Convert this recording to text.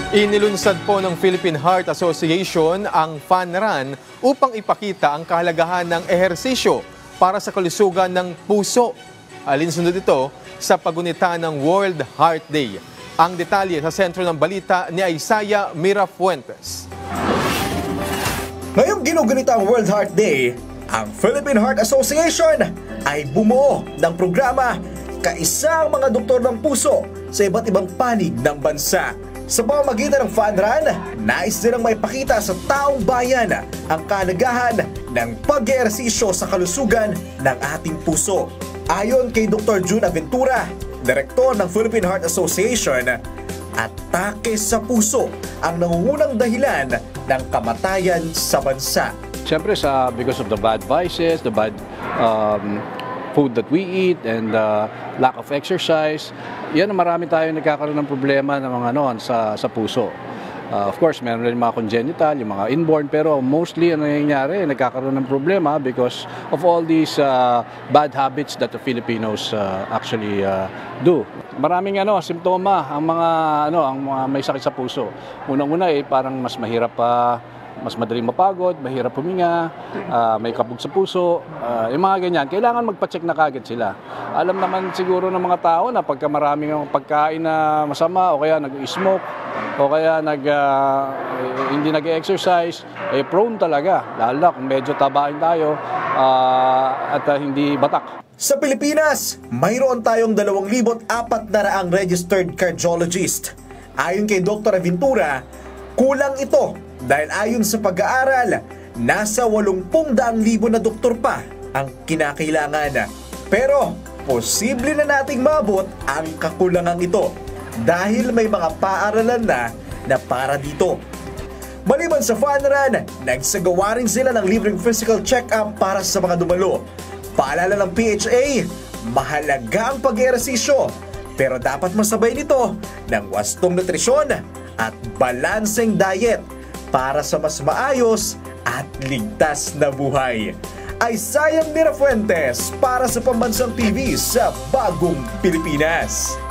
Inilunsad po ng Philippine Heart Association ang Fun Run upang ipakita ang kahalagahan ng ehersisyo para sa kalusugan ng puso. Alinsunod ito sa pagunita ng World Heart Day. Ang detalye sa sentro ng balita ni Isaiah Mirafuentes. Ngayong ginugunita ang World Heart Day, ang Philippine Heart Association ay bumuo ng programa kaisang mga doktor ng puso sa iba't ibang panig ng bansa. Sa pamamagitan ng Fun Run, nais nilang maipakita sa taong bayan ang kahalagahan ng pag-eehersisyo sa kalusugan ng ating puso. Ayon kay Dr. June Aventura, Direktor ng Philippine Heart Association, atake sa puso ang nangungunang dahilan ng kamatayan sa bansa. Siyempre because of the bad vices, the bad food that we eat and lack of exercise, yan marami tayong nagkakaroon ng problema ng mga sa puso. Of course, meron rin mga congenital, yung mga inborn, pero mostly ang nangyayari, nagkakaroon ng problema because of all these bad habits that the Filipinos actually do. Maraming simptoma ang mga may sakit sa puso. Unang-una parang mas mahirap mas madaling mapagod, mahirap huminga, may kabog sa puso, yung mga ganyan. Kailangan magpa-check na kagad sila. Alam naman siguro ng mga tao na pagka maraming pagkain na masama o kaya nag-smoke o kaya hindi nag-exercise, prone talaga. Lalo na kung medyo tabain tayo at hindi batak. Sa Pilipinas, mayroon tayong 2,400 registered cardiologist. Ayon kay Dr. Aventura, kulang ito dahil ayon sa pag-aaral, nasa 80,000 na doktor pa ang kinakailangan. Pero posible na nating maabot ang kakulangang ito dahil may mga paaralan na para dito. Maliban sa Fun Run, nagsagawa rin sila ng libreng physical check-up para sa mga dumalo. Paalala ng PHA, mahalaga ang pag-ehersisyo, pero dapat masabay nito ng wastong nutrisyon at balanseng diet para sa mas maayos at ligtas na buhay. Isaiah Mirafuentes para sa Pambansang TV sa Bagong Pilipinas.